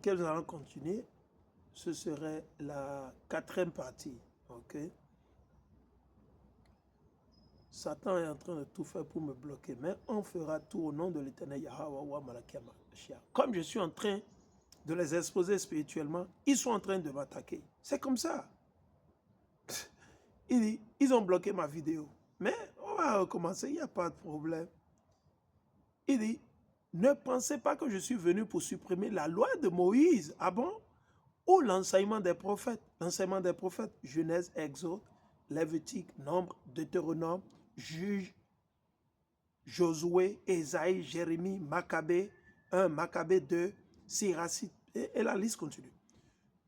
laquelle nous allons continuer. Ce serait la 4e partie. Ok? Satan est en train de tout faire pour me bloquer, mais on fera tout au nom de l'Éternel Yahweh Malakia Mashiach. Comme je suis en train de les exposer spirituellement, ils sont en train de m'attaquer. C'est comme ça. Il dit, ils ont bloqué ma vidéo. Mais on va recommencer, il n'y a pas de problème. Il dit, ne pensez pas que je suis venu pour supprimer la loi de Moïse. Ah bon? Ou l'enseignement des prophètes. L'enseignement des prophètes, Genèse, Exode, Lévitique, Nombre, Deutéronome, Juge, Josué, Ésaïe, Jérémie, Maccabée 1, Maccabée 2, Siracide, et la liste continue.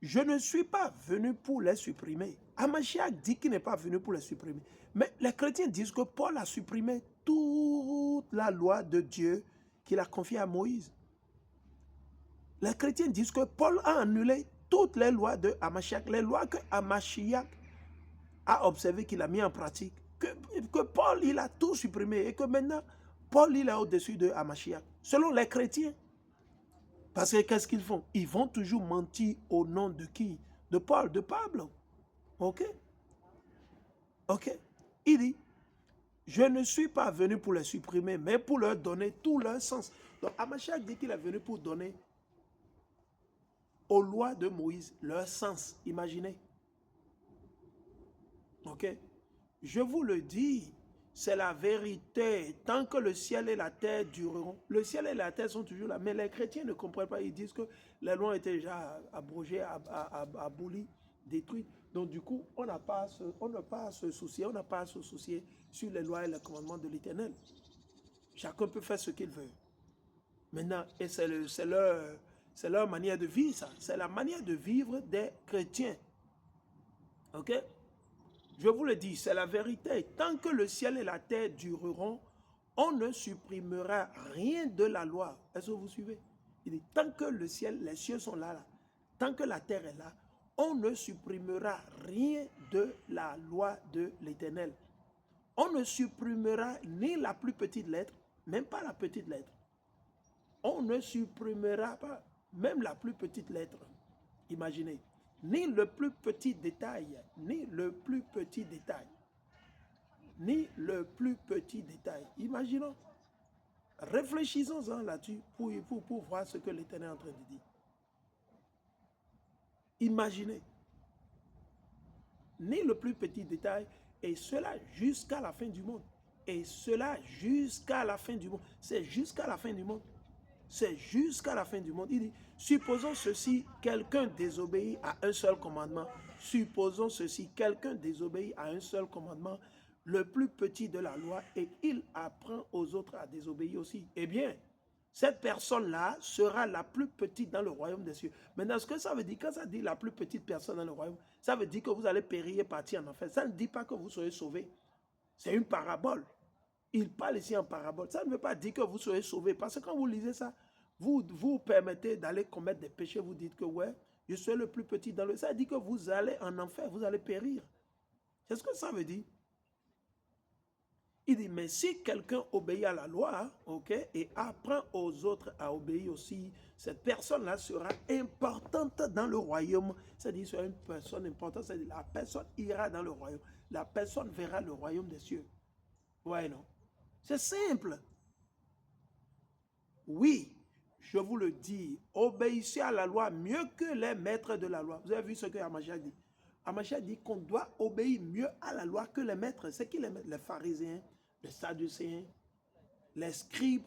Je ne suis pas venu pour les supprimer. Hamashiach dit qu'il n'est pas venu pour les supprimer. Mais les chrétiens disent que Paul a supprimé toute la loi de Dieu qu'il a confiée à Moïse. Les chrétiens disent que Paul a annulé toutes les lois de Hamashiach, les lois que Hamashiach a observées, qu'il a mis en pratique. Que Paul, il a tout supprimé et que maintenant, Paul, il est au-dessus de Hamashiach. Selon les chrétiens. Parce que qu'est-ce qu'ils font? Ils vont toujours mentir au nom de qui? De Paul, de Pablo. Ok? Ok? Il dit, je ne suis pas venu pour les supprimer, mais pour leur donner tout leur sens. Donc, Hamashiach dit qu'il est venu pour donner aux lois de Moïse leur sens. Imaginez. Ok? Je vous le dis, c'est la vérité. Tant que le ciel et la terre dureront, le ciel et la terre sont toujours là. Mais les chrétiens ne comprennent pas. Ils disent que les lois ont été déjà abrogées, abolies, détruites. Donc du coup, on n'a pas à se soucier, sur les lois et les commandements de l'Éternel. Chacun peut faire ce qu'il veut. Maintenant, et c'est leur manière de vivre, ça. C'est la manière de vivre des chrétiens. Ok? Je vous le dis, c'est la vérité. Tant que le ciel et la terre dureront, on ne supprimera rien de la loi. Est-ce que vous suivez? Il dit, tant que le ciel, les cieux sont là, tant que la terre est là, on ne supprimera rien de la loi de l'Éternel. On ne supprimera ni la plus petite lettre, même pas la petite lettre. On ne supprimera pas même la plus petite lettre. Imaginez. Ni le plus petit détail, ni le plus petit détail, ni le plus petit détail. Imaginons, réfléchissons-en là-dessus pour voir ce que l'Éternel est en train de dire. Imaginez, ni le plus petit détail, et cela jusqu'à la fin du monde. Et cela jusqu'à la fin du monde. C'est jusqu'à la fin du monde. C'est jusqu'à la fin du monde. Il dit, supposons ceci, quelqu'un désobéit à un seul commandement. Supposons ceci, quelqu'un désobéit à un seul commandement, le plus petit de la loi, et il apprend aux autres à désobéir aussi. Eh bien, cette personne-là sera la plus petite dans le royaume des cieux. Maintenant, ce que ça veut dire, quand ça dit la plus petite personne dans le royaume, ça veut dire que vous allez périr et partir en enfer. Ça ne dit pas que vous serez sauvés. C'est une parabole. Il parle ici en parabole. Ça ne veut pas dire que vous serez sauvés. Parce que quand vous lisez ça, vous permettez d'aller commettre des péchés. Vous dites que ouais, je suis le plus petit dans le... Ça dit que vous allez en enfer, vous allez périr. C'est ce que ça veut dire. Il dit, mais si quelqu'un obéit à la loi, ok, et apprend aux autres à obéir aussi, cette personne-là sera importante dans le royaume. C'est-à-dire, c'est une personne importante, c'est-à-dire la personne ira dans le royaume. La personne verra le royaume des cieux. Ouais, non? C'est simple. Oui, je vous le dis, obéissez à la loi mieux que les maîtres de la loi. Vous avez vu ce que Hamashiach dit? Hamashiach dit qu'on doit obéir mieux à la loi que les maîtres. C'est qui les maîtres? Les pharisiens, les sadducéens, les scribes.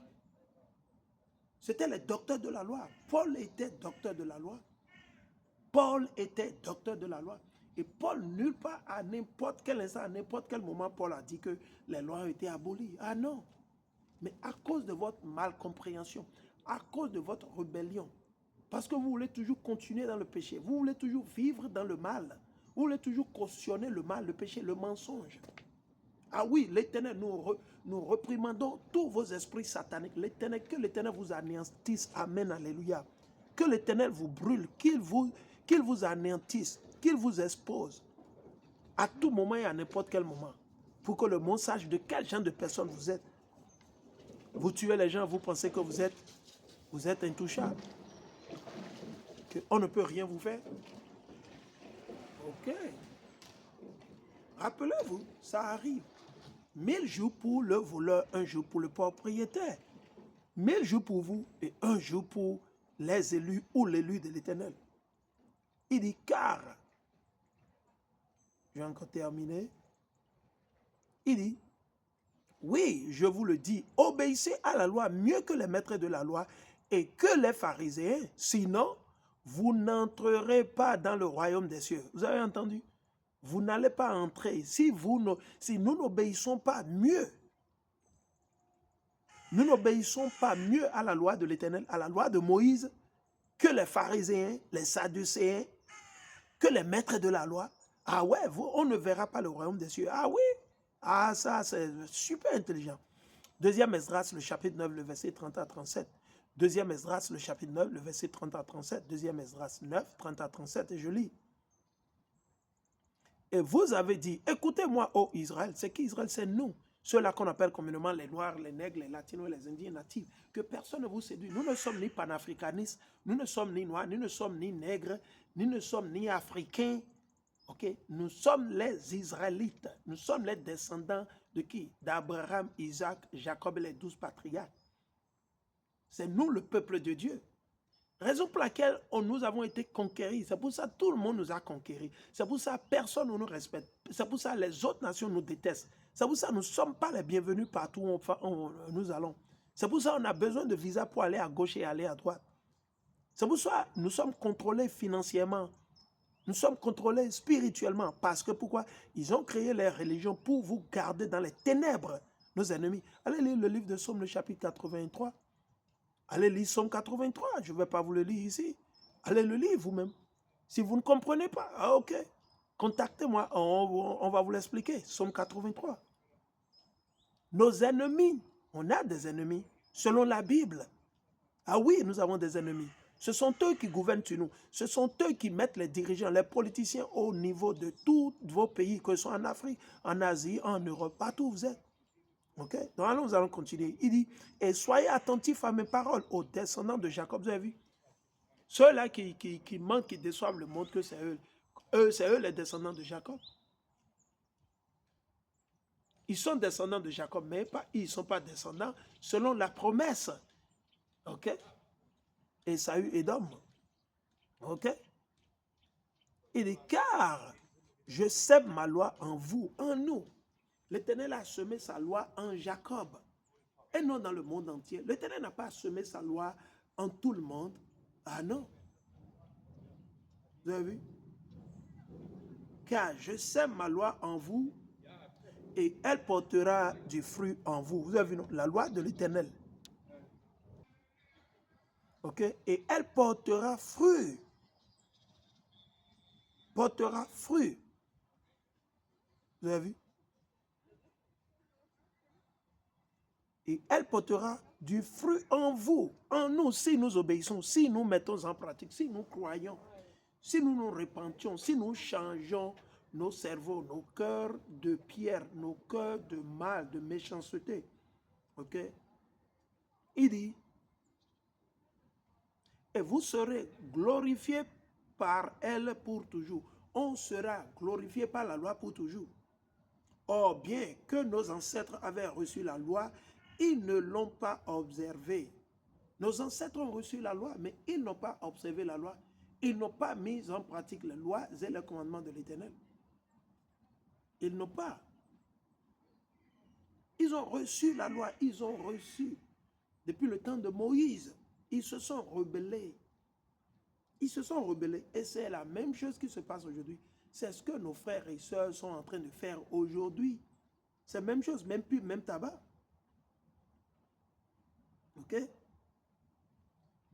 C'était les docteurs de la loi. Paul était docteur de la loi. Paul était docteur de la loi. Et Paul, nulle part, à n'importe quel instant, à n'importe quel moment, Paul a dit que les lois ont été abolies. Ah non! Mais à cause de votre malcompréhension, à cause de votre rébellion, parce que vous voulez toujours continuer dans le péché, vous voulez toujours vivre dans le mal, vous voulez toujours cautionner le mal, le péché, le mensonge. Ah oui, l'Éternel, nous reprimandons tous vos esprits sataniques. L'Éternel, que l'Éternel vous anéantisse. Amen, alléluia. Que l'Éternel vous brûle, qu'il vous anéantisse, qu'il vous expose à tout moment et à n'importe quel moment, pour que le monde sache de quel genre de personne vous êtes. Vous tuez les gens, vous pensez que vous êtes intouchable. qu'on ne peut rien vous faire. Ok. Rappelez-vous, ça arrive. 1000 jours pour le voleur, un jour pour le propriétaire. 1000 jours pour vous et un jour pour les élus ou l'élu de l'Éternel. Il dit, car, je vais encore terminer, il dit, oui, je vous le dis, obéissez à la loi mieux que les maîtres de la loi et que les pharisiens, sinon, vous n'entrerez pas dans le royaume des cieux. Vous avez entendu? Vous n'allez pas entrer. Si nous n'obéissons pas mieux, nous n'obéissons pas mieux à la loi de l'Éternel, à la loi de Moïse, que les pharisiens, les sadducéens, que les maîtres de la loi. Ah ouais, on ne verra pas le royaume des cieux. Ah oui, ah ça c'est super intelligent. Deuxième Esdras, le chapitre 9, le verset 30 à 37. Deuxième Esdras, le chapitre 9, le verset 30 à 37. Deuxième Esdras 9, 30 à 37, et je lis. Et vous avez dit, écoutez-moi, ô Israël. C'est qui Israël? C'est nous. Ceux-là qu'on appelle communément les Noirs, les Nègres, les Latinos, les Indiens natifs. Que personne ne vous séduit. Nous ne sommes ni panafricanistes, nous ne sommes ni Noirs, nous ne sommes ni Nègres, nous ne sommes ni Africains. Okay? Nous sommes les Israélites. Nous sommes les descendants de qui? D'Abraham, Isaac, Jacob et les 12 patriarches. C'est nous le peuple de Dieu. Raison pour laquelle nous avons été conquéris. C'est pour ça que tout le monde nous a conquéris. C'est pour ça que personne ne nous respecte. C'est pour ça que les autres nations nous détestent. C'est pour ça que nous ne sommes pas les bienvenus partout où nous allons. C'est pour ça qu'on a besoin de visa pour aller à gauche et aller à droite. C'est pour ça que nous sommes contrôlés financièrement. Nous sommes contrôlés spirituellement. Parce que pourquoi? Ils ont créé les religions pour vous garder dans les ténèbres, nos ennemis. Allez lire le livre de Psaume, le chapitre 83. Allez lire Psaume 83. Je ne vais pas vous le lire ici. Allez le lire vous-même. Si vous ne comprenez pas, ah, ok. Contactez-moi, on va vous l'expliquer. Psaume 83. Nos ennemis, on a des ennemis, selon la Bible. Ah oui, nous avons des ennemis. Ce sont eux qui gouvernent sur nous. Ce sont eux qui mettent les dirigeants, les politiciens au niveau de tous vos pays, que ce soit en Afrique, en Asie, en Europe, partout où vous êtes. Ok? Donc allons, nous allons continuer. Il dit, et soyez attentifs à mes paroles, aux descendants de Jacob. Vous avez vu? Ceux-là qui manquent, qui déçoivent le monde, que c'est eux. C'est eux les descendants de Jacob. Ils sont descendants de Jacob, mais ils ne sont pas descendants selon la promesse. Ok? Esaü, Édom. Ok? Il dit, car je sème ma loi en vous, en nous. L'Éternel a semé sa loi en Jacob et non dans le monde entier. L'Éternel n'a pas semé sa loi en tout le monde. Ah non. Vous avez vu? Car je sème ma loi en vous et elle portera du fruit en vous. Vous avez vu, non? La loi de l'Éternel. Ok? Et elle portera fruit. Portera fruit. Vous avez vu? Et elle portera du fruit en vous, en nous, si nous obéissons, si nous mettons en pratique, si nous croyons, si nous nous repentions, si nous changeons nos cerveaux, nos cœurs de pierre, nos cœurs de mal, de méchanceté. Ok? Il dit, et vous serez glorifiés par elle pour toujours. On sera glorifié par la loi pour toujours. Or, bien que nos ancêtres avaient reçu la loi, ils ne l'ont pas observée. Nos ancêtres ont reçu la loi, mais ils n'ont pas observé la loi. Ils n'ont pas mis en pratique les lois et les commandements de l'Éternel. Ils n'ont pas. Ils ont reçu la loi, ils ont reçu. Depuis le temps de Moïse, ils se sont rebellés. Ils se sont rebellés. Et c'est la même chose qui se passe aujourd'hui. C'est ce que nos frères et sœurs sont en train de faire aujourd'hui. C'est la même chose, même pub, même tabac. Ok?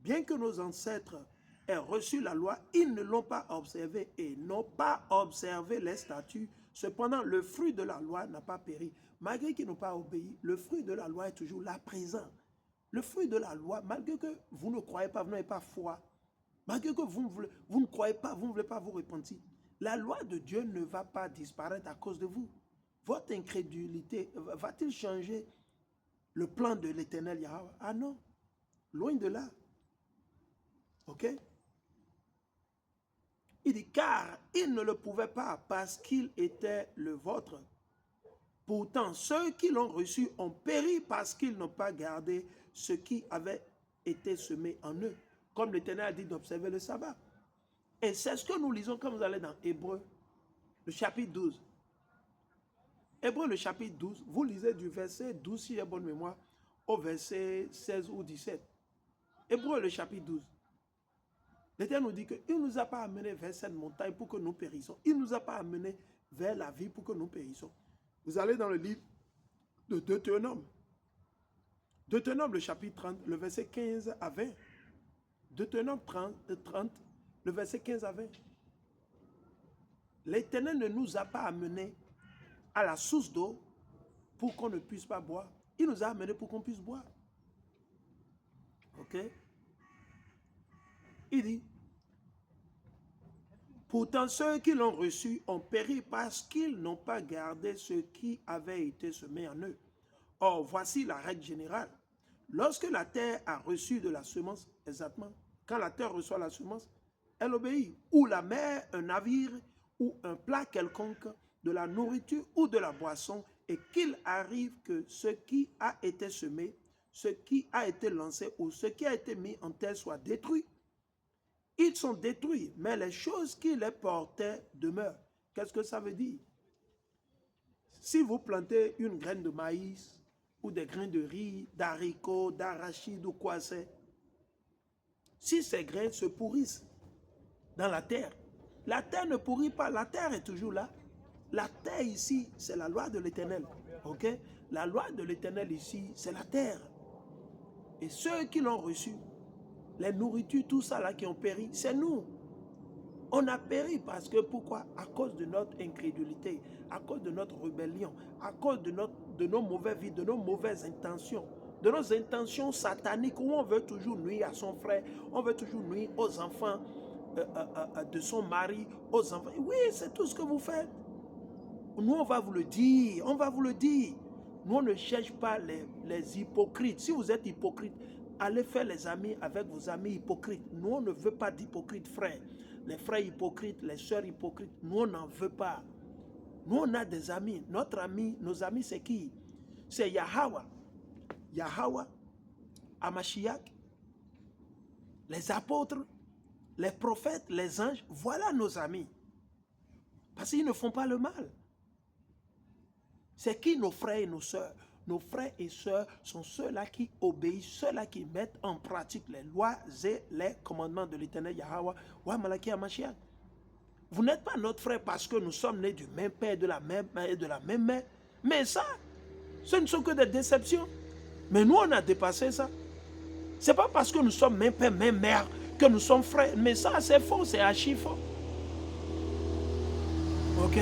Bien que nos ancêtres aient reçu la loi, ils ne l'ont pas observée et n'ont pas observé les statuts. Cependant, le fruit de la loi n'a pas péri. Malgré qu'ils n'ont pas obéi, le fruit de la loi est toujours là présent. Le fruit de la loi, malgré que vous ne croyez pas, vous n'avez pas foi, malgré que vous ne croyez pas, vous ne voulez pas vous repentir, la loi de Dieu ne va pas disparaître à cause de vous. Votre incrédulité va-t-il changer le plan de l'Éternel Yahweh? Ah non, loin de là. Ok? Il dit, car il ne le pouvait pas parce qu'il était le vôtre. Pourtant, ceux qui l'ont reçu ont péri parce qu'ils n'ont pas gardé ce qui avait été semé en eux. Comme l'Éternel a dit d'observer le sabbat. Et c'est ce que nous lisons quand vous allez dans Hébreu, le chapitre 12. Hébreu, le chapitre 12, vous lisez du verset 12, si j'ai bonne mémoire, au verset 16 ou 17. Hébreu, le chapitre 12. L'Éternel nous dit qu'il ne nous a pas amenés vers cette montagne pour que nous périssons. Il ne nous a pas amenés vers la vie pour que nous périssons. Vous allez dans le livre de Deutéronome. Deutéronome, le chapitre 30, le verset 15 à 20. Deutéronome 30, le verset 15 à 20. L'Éternel ne nous a pas amenés à la source d'eau pour qu'on ne puisse pas boire. Il nous a amenés pour qu'on puisse boire. Ok? Il dit, pourtant ceux qui l'ont reçu ont péri parce qu'ils n'ont pas gardé ce qui avait été semé en eux. Or, voici la règle générale. Lorsque la terre a reçu de la semence, exactement, quand la terre reçoit la semence, elle obéit. Ou la mer, un navire, ou un plat quelconque, de la nourriture ou de la boisson, et qu'il arrive que ce qui a été semé, ce qui a été lancé ou ce qui a été mis en terre soit détruit. Ils sont détruits, mais les choses qui les portaient demeurent. Qu'est-ce que ça veut dire? Si vous plantez une graine de maïs, ou des grains de riz, d'haricots, d'arachide ou quoi c'est, si ces graines se pourrissent dans la terre ne pourrit pas, la terre est toujours là. La terre ici, c'est la loi de l'Éternel. Ok? La loi de l'Éternel ici, c'est la terre. Et ceux qui l'ont reçu, les nourritures, tout ça là qui ont péri, c'est nous. On a péri parce que, pourquoi? À cause de notre incrédulité, à cause de notre rébellion, à cause de nos mauvaises vies, de nos mauvaises intentions, de nos intentions sataniques où on veut toujours nuire à son frère, on veut toujours nuire aux enfants de son mari, aux enfants. Oui, c'est tout ce que vous faites. Nous, on va vous le dire, on va vous le dire. Nous, on ne cherche pas les hypocrites. Si vous êtes hypocrite, allez faire les amis avec vos amis hypocrites. Nous, on ne veut pas d'hypocrites, frères. Les frères hypocrites, les sœurs hypocrites, nous, on n'en veut pas. Nous, on a des amis. Notre ami, nos amis, c'est qui? C'est Yahweh. Yahweh, Amashiach, les apôtres, les prophètes, les anges. Voilà nos amis. Parce qu'ils ne font pas le mal. C'est qui nos frères et nos sœurs? Nos frères et sœurs sont ceux-là qui obéissent, ceux-là qui mettent en pratique les lois et les commandements de l'Éternel Yahweh, Wa Malaki Hamashiach. Vous n'êtes pas notre frère parce que nous sommes nés du même père, de la même mère et de la même mère. Mais ça, ce ne sont que des déceptions. Mais nous, on a dépassé ça. Ce n'est pas parce que nous sommes même père, même mère que nous sommes frères. Mais ça, c'est faux, c'est archi faux. Ok?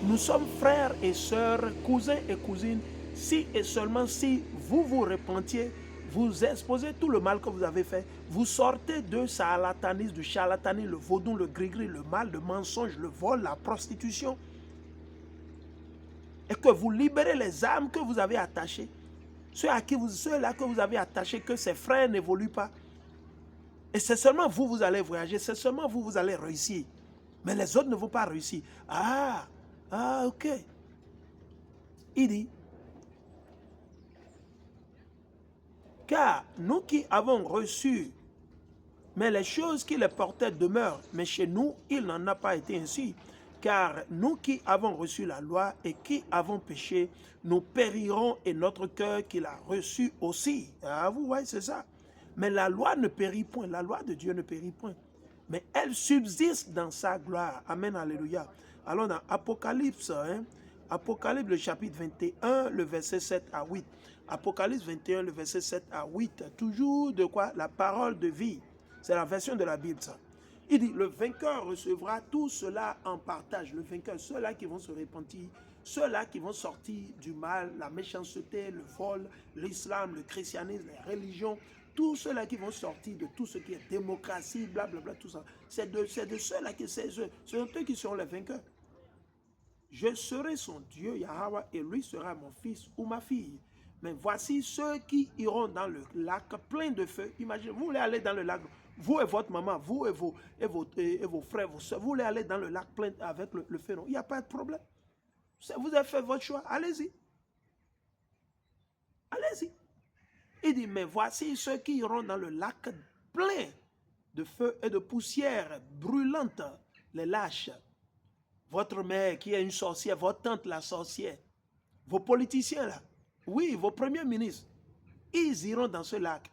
Nous sommes frères et sœurs, cousins et cousines, si et seulement si vous vous repentiez, vous exposez tout le mal que vous avez fait, vous sortez de charlatanisme, du charlatanisme, le vaudou, le gris-gris, le mal, le mensonge, le vol, la prostitution, et que vous libérez les âmes que vous avez attachées, ceux-là que vous avez attachés, que ces frères n'évoluent pas. Et c'est seulement vous, vous allez voyager, c'est seulement vous, vous allez réussir. Mais les autres ne vont pas réussir. Ah, ok. Il dit, car nous qui avons reçu, mais les choses qui les portaient demeurent, mais chez nous, il n'en a pas été ainsi. Car nous qui avons reçu la loi et qui avons péché, nous périrons et notre cœur qui l'a reçu aussi. Ah, vous voyez, c'est ça. Mais la loi ne périt point, la loi de Dieu ne périt point. Mais elle subsiste dans sa gloire. Amen, alléluia. Alors dans Apocalypse, Apocalypse le chapitre 21, le verset 7 à 8. Apocalypse 21, le verset 7 à 8. Toujours de quoi? La parole de vie. C'est la version de la Bible, ça. Il dit, le vainqueur recevra tout cela en partage. Le vainqueur, ceux-là qui vont se repentir, ceux-là qui vont sortir du mal, la méchanceté, le vol, l'islam, le christianisme, les religions, tous ceux-là qui vont sortir de tout ce qui est démocratie, blablabla, tout ça. C'est de ceux-là qui sont eux qui seront les vainqueurs. Je serai son Dieu, Yahweh, et lui sera mon fils ou ma fille. mais voici ceux qui iront dans le lac plein de feu. Imaginez, vous voulez aller dans le lac, vous et votre maman, vous et vos frères, vos soeurs, vous voulez aller dans le lac plein avec le feu, non? Il n'y a pas de problème. Vous avez fait votre choix, allez-y. Allez-y. Il dit, mais voici ceux qui iront dans le lac plein de feu et de poussière brûlante, les lâches. Votre mère qui est une sorcière, votre tante la sorcière, vos politiciens là, oui, vos premiers ministres, ils iront dans ce lac.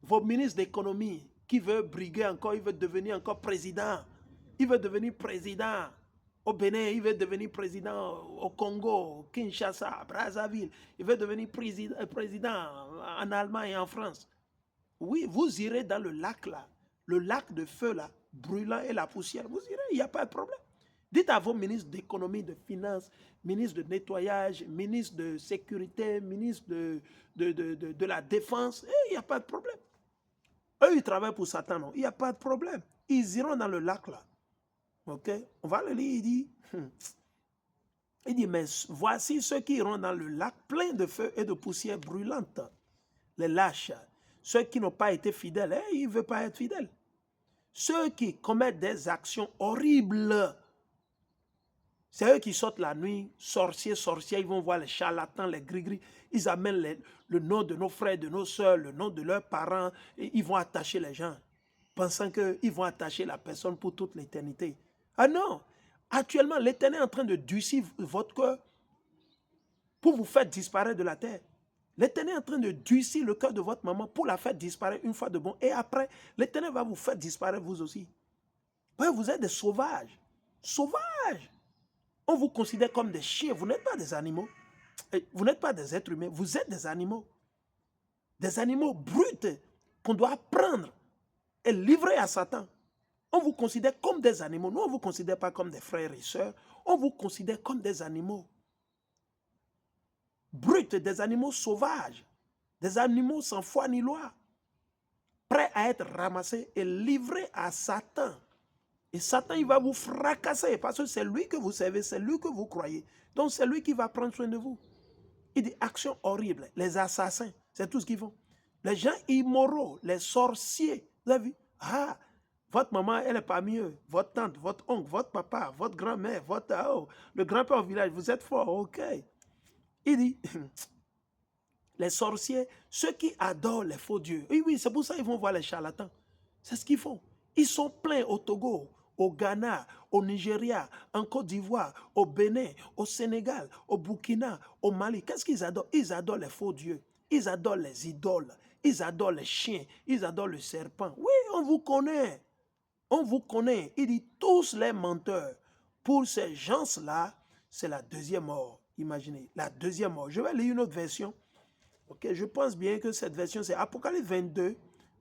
Vos ministres d'économie qui veut briguer encore, il veut devenir encore président. Il veut devenir président au Bénin, il veut devenir président au Congo, Kinshasa, Brazzaville. Il veut devenir président en Allemagne et en France. Oui, vous irez dans le lac là, le lac de feu là, brûlant et la poussière. Vous irez, il n'y a pas de problème. Dites à vos ministres d'économie, de finances, ministres de nettoyage, ministres de sécurité, ministres de la défense, il n'y a pas de problème. Eux, ils travaillent pour Satan, non? Il n'y a pas de problème. Ils iront dans le lac là. Ok? On va le lire, il dit, mais voici ceux qui iront dans le lac plein de feu et de poussière brûlante. Les lâches, ceux qui n'ont pas été fidèles, ils ne veulent pas être fidèles. Ceux qui commettent des actions horribles, c'est eux qui sortent la nuit, sorciers, sorcières, ils vont voir les charlatans, les gris-gris, ils amènent le nom de nos frères, de nos soeurs, le nom de leurs parents, et ils vont attacher les gens, pensant qu'ils vont attacher la personne pour toute l'éternité. Ah non! Actuellement, l'Éternel est en train de durcir votre cœur pour vous faire disparaître de la terre. L'Éternel est en train de durcir le cœur de votre maman pour la faire disparaître une fois de bon. Et après, l'Éternel va vous faire disparaître vous aussi. Vous êtes des sauvages. Sauvages! On vous considère comme des chiens. Vous n'êtes pas des animaux. Vous n'êtes pas des êtres humains. Vous êtes des animaux. Des animaux bruts qu'on doit prendre et livrer à Satan. On vous considère comme des animaux. Nous, on ne vous considère pas comme des frères et sœurs. On vous considère comme des animaux. Bruts, des animaux sauvages. Des animaux sans foi ni loi. Prêts à être ramassés et livrés à Satan. Et Satan, il va vous fracasser parce que c'est lui que vous servez, c'est lui que vous croyez. Donc, c'est lui qui va prendre soin de vous. Il dit actions horribles. Les assassins, c'est tout ce qu'ils font. Les gens immoraux, les sorciers. Vous avez vu? Ah, votre maman, elle est parmi eux. Votre tante, votre oncle, votre papa, votre grand-mère, le grand-père au village. Vous êtes fort, ok. Il dit, les sorciers, ceux qui adorent les faux dieux. Oui, c'est pour ça qu'ils vont voir les charlatans. C'est ce qu'ils font. Ils sont pleins au Togo, au Ghana, au Nigeria, en Côte d'Ivoire, au Bénin, au Sénégal, au Burkina, au Mali. Qu'est-ce qu'ils adorent? Ils adorent les faux dieux. Ils adorent les idoles. Ils adorent les chiens. Ils adorent le serpent. Oui, on vous connaît. On vous connaît. Il dit tous les menteurs. Pour ces gens-là, c'est la deuxième mort. Imaginez, la deuxième mort. Je vais lire une autre version. Ok, je pense bien que cette version, c'est Apocalypse 22,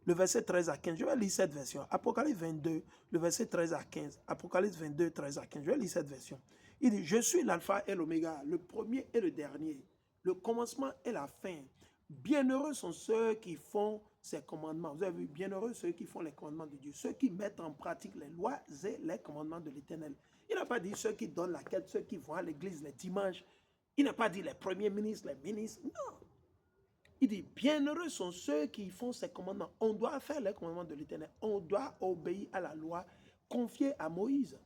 le verset 13 à 15. Je vais lire cette version. Apocalypse 22, le verset 13 à 15. Apocalypse 22, 13 à 15. Je vais lire cette version. Il dit, je suis l'alpha et l'oméga, le premier et le dernier, le commencement et la fin. Bienheureux sont ceux qui font ces commandements. Vous avez vu, bienheureux ceux qui font les commandements de Dieu, ceux qui mettent en pratique les lois et les commandements de l'Éternel. Il n'a pas dit ceux qui donnent la quête, ceux qui vont à l'église les dimanches. Il n'a pas dit les premiers ministres, les ministres. Non. Il dit, bienheureux sont ceux qui font ces commandements. On doit faire les commandements de l'Éternel. On doit obéir à la loi confiée à Moïse.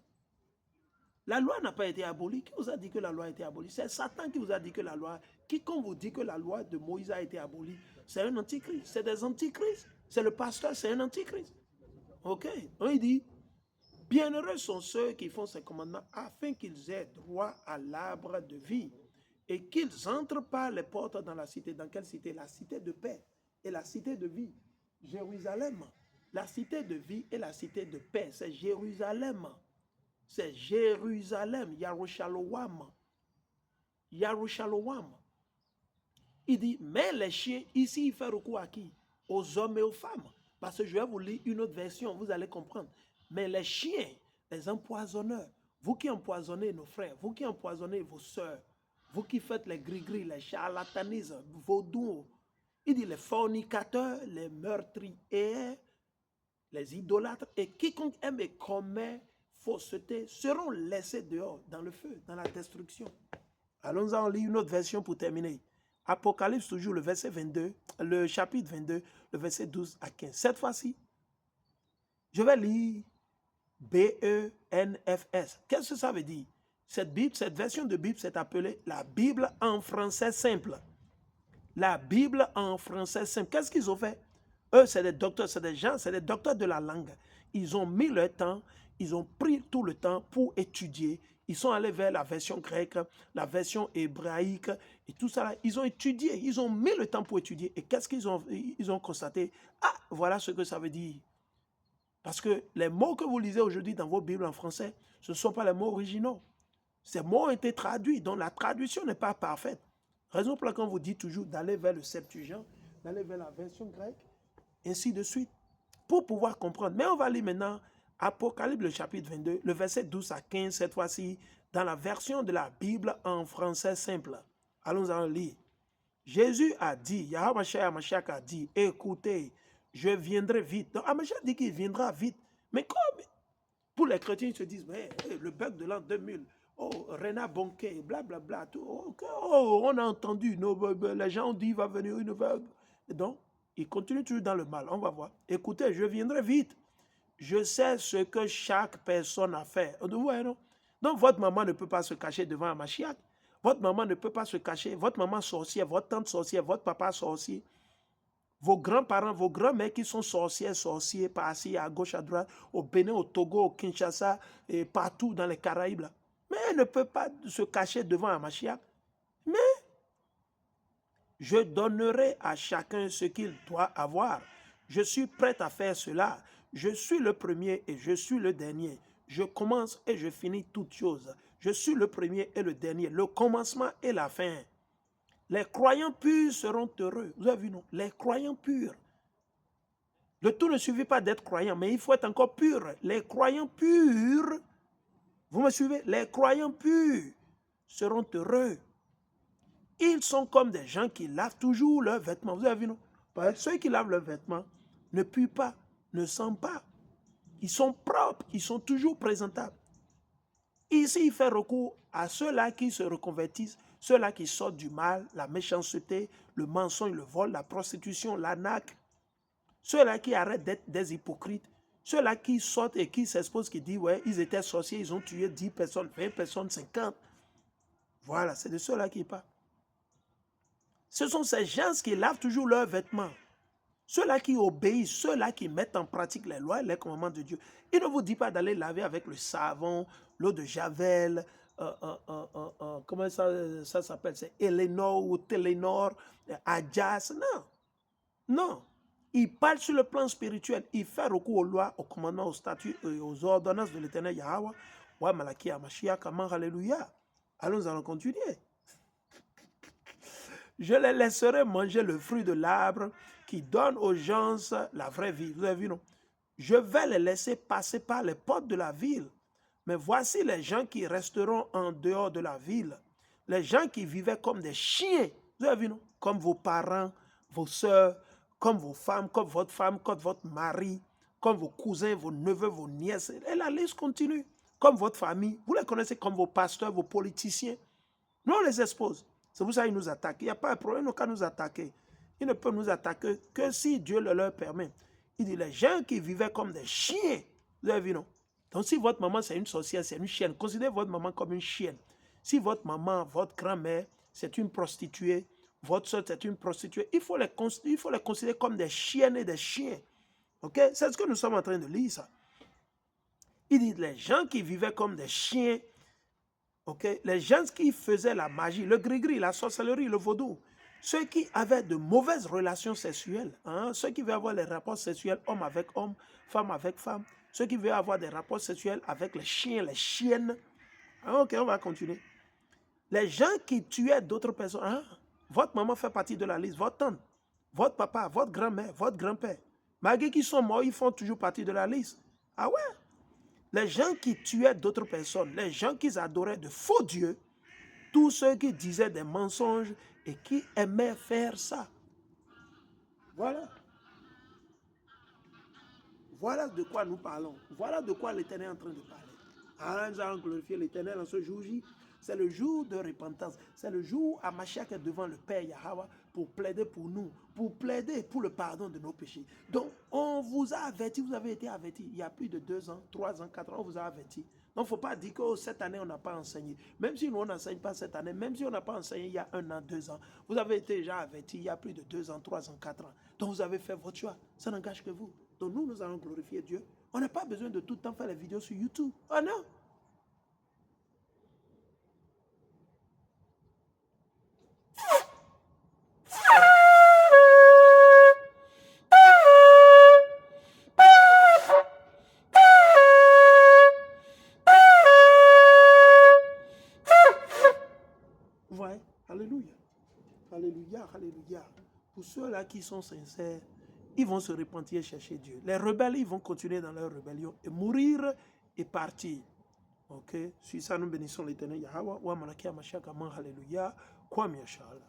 La loi n'a pas été abolie. Qui vous a dit que la loi a été abolie? C'est Satan qui vous a dit que la loi... Quiconque vous dit que la loi de Moïse a été abolie, c'est un antichrist. C'est des antichrists. C'est le pasteur, c'est un antichrist. Ok? Donc il dit, bienheureux sont ceux qui font ces commandements afin qu'ils aient droit à l'arbre de vie. Et qu'ils entrent par les portes dans la cité. Dans quelle cité? La cité de paix et la cité de vie. Jérusalem. La cité de vie et la cité de paix. C'est Jérusalem. C'est Jérusalem. Yarushalayim. Yarushalayim. Il dit, mais les chiens, ici, il fait recours à qui? Aux hommes et aux femmes. Parce que je vais vous lire une autre version, vous allez comprendre. Mais les chiens, les empoisonneurs, vous qui empoisonnez nos frères, vous qui empoisonnez vos sœurs, vous qui faites les gris-gris, les charlatanismes, vaudous, il dit les fornicateurs, les meurtriers, les idolâtres et quiconque aime et commet fausseté seront laissés dehors dans le feu, dans la destruction. Allons-en lire une autre version pour terminer. Apocalypse, toujours le verset 22, le chapitre 22, le verset 12 à 15. Cette fois-ci, je vais lire BENFS. Qu'est-ce que ça veut dire? Cette Bible, cette version de Bible, c'est appelée la Bible en français simple. La Bible en français simple. Qu'est-ce qu'ils ont fait? Eux, c'est des docteurs, c'est des gens, c'est des docteurs de la langue. Ils ont mis leur temps, ils ont pris tout le temps pour étudier. Ils sont allés vers la version grecque, la version hébraïque et tout ça. Là. Ils ont étudié, ils ont mis le temps pour étudier. Et qu'est-ce qu'ils ont constaté? Ah, voilà ce que ça veut dire. Parce que les mots que vous lisez aujourd'hui dans vos Bibles en français, ce ne sont pas les mots originaux. Ces mots ont été traduits, donc la traduction n'est pas parfaite. Raison pour laquelle on vous dit toujours d'aller vers le Septuagint, d'aller vers la version grecque, ainsi de suite, pour pouvoir comprendre. Mais on va lire maintenant Apocalypse, le chapitre 22, le verset 12 à 15, cette fois-ci, dans la version de la Bible en français simple. Allons-en lire. Jésus a dit, Yahweh Mashiach a dit, écoutez, je viendrai vite. Donc, Mashiach dit qu'il viendra vite. Mais comme pour les chrétiens, ils se disent, le bug de l'an 2000, oh, Rena Bonquet, blablabla, on a entendu, les gens ont dit, il va venir une vague. Donc, ils continuent toujours dans le mal, on va voir. Écoutez, je viendrai vite. Je sais ce que chaque personne a fait. Ouais, non? Donc, votre maman ne peut pas se cacher devant un Mashiach. Votre maman ne peut pas se cacher. Votre maman sorcière, votre tante sorcière, votre papa sorcier. Vos grands-parents, vos grands-mères qui sont sorciers, par-ci, à gauche, à droite, au Bénin, au Togo, au Kinshasa, et partout dans les Caraïbes. Là. Mais elle ne peut pas se cacher devant un Mashiach. Mais je donnerai à chacun ce qu'il doit avoir. Je suis prêt à faire cela. Je suis le premier et je suis le dernier. Je commence et je finis toutes choses. Je suis le premier et le dernier, le commencement et la fin. Les croyants purs seront heureux. Vous avez vu, non? Les croyants purs. Le tout ne suffit pas d'être croyant, mais il faut être encore pur. Les croyants purs, vous me suivez? Les croyants purs seront heureux. Ils sont comme des gens qui lavent toujours leurs vêtements. Vous avez vu, non? Ceux qui lavent leurs vêtements ne puent pas, ne sentent pas. Ils sont propres, ils sont toujours présentables. Ici, il fait recours à ceux-là qui se reconvertissent, ceux-là qui sortent du mal, la méchanceté, le mensonge, le vol, la prostitution, l'arnaque. Ceux-là qui arrêtent d'être des hypocrites. Ceux-là qui sortent et qui s'exposent, qui disent, ouais, ils étaient sorciers, ils ont tué 10 personnes, 20 personnes, 50. Voilà, c'est de ceux-là qui parlent. Ce sont ces gens qui lavent toujours leurs vêtements. Ceux-là qui obéissent, ceux-là qui mettent en pratique les lois et les commandements de Dieu. Il ne vous dit pas d'aller laver avec le savon, l'eau de Javel, comment ça s'appelle? C'est Eleanor ou Télénor, Adjas. Non. Non. Il parle sur le plan spirituel. Il fait recours aux lois, aux commandements, aux statuts et aux ordonnances de l'Éternel Yahweh. Ouais, Malachi, Mashiach, Amen, Alléluia. Allons continuer. Je les laisserai manger le fruit de l'arbre qui donne aux gens la vraie vie. Vous avez vu, non? Je vais les laisser passer par les portes de la ville. Mais voici les gens qui resteront en dehors de la ville. Les gens qui vivaient comme des chiens. Vous avez vu, non? Comme vos parents, vos soeurs, comme vos femmes, comme votre mari, comme vos cousins, vos neveux, vos nièces. Et la liste continue. Comme votre famille. Vous les connaissez comme vos pasteurs, vos politiciens. Nous, on les expose. C'est pour ça qu'ils nous attaquent. Il n'y a pas de problème, ils n'ont qu'à nous attaquer. Ils ne peuvent nous attaquer que si Dieu le leur permet. Il dit, les gens qui vivaient comme des chiens, vous avez vu, non? Donc, si votre maman, c'est une sorcière, c'est une chienne, considérez votre maman comme une chienne. Si votre maman, votre grand-mère, c'est une prostituée, votre soeur, c'est une prostituée, il faut les considérer comme des chiennes et des chiens. OK? C'est ce que nous sommes en train de lire, ça. Il dit, les gens qui vivaient comme des chiens, okay? Les gens qui faisaient la magie, le gris-gris, la sorcellerie, le vaudou, ceux qui avaient de mauvaises relations sexuelles, hein? Ceux qui veulent avoir les rapports sexuels homme avec homme, femme avec femme, ceux qui veulent avoir des rapports sexuels avec les chiens, les chiennes. Hein? Ok, on va continuer. Les gens qui tuaient d'autres personnes, hein? Votre maman fait partie de la liste, votre tante, votre papa, votre grand-mère, votre grand-père. Malgré qu'ils sont morts, ils font toujours partie de la liste. Ah ouais? Les gens qui tuaient d'autres personnes, les gens qui adoraient de faux dieux, tous ceux qui disaient des mensonges et qui aimaient faire ça. Voilà. Voilà de quoi nous parlons. Voilà de quoi l'Éternel est en train de parler. Alors nous allons glorifier l'Éternel en ce jour-ci. C'est le jour de repentance. C'est le jour où Mashiach est devant le Père Yahweh pour plaider pour nous, pour plaider pour le pardon de nos péchés. Donc, on vous a averti, vous avez été averti. Il y a plus de 2 ans, 3 ans, 4 ans, on vous a averti. Donc, il ne faut pas dire que oh, cette année, on n'a pas enseigné. Même si nous, on n'enseigne pas cette année, même si on n'a pas enseigné il y a 1 an, 2 ans, vous avez été déjà averti il y a plus de 2 ans, 3 ans, 4 ans. Donc, vous avez fait votre choix. Ça n'engage que vous. Donc, nous allons glorifier Dieu. On n'a pas besoin de tout le temps faire les vidéos sur YouTube. Oh non! Vous voyez? Alléluia. Alléluia, alléluia. Pour ceux-là qui sont sincères, ils vont se repentir et chercher Dieu. Les rebelles, ils vont continuer dans leur rébellion et mourir et partir. Ok? Sur ça, nous bénissons l'Éternel Yahweh. Wa malakia mashaka man, alléluia. Kwam yashala.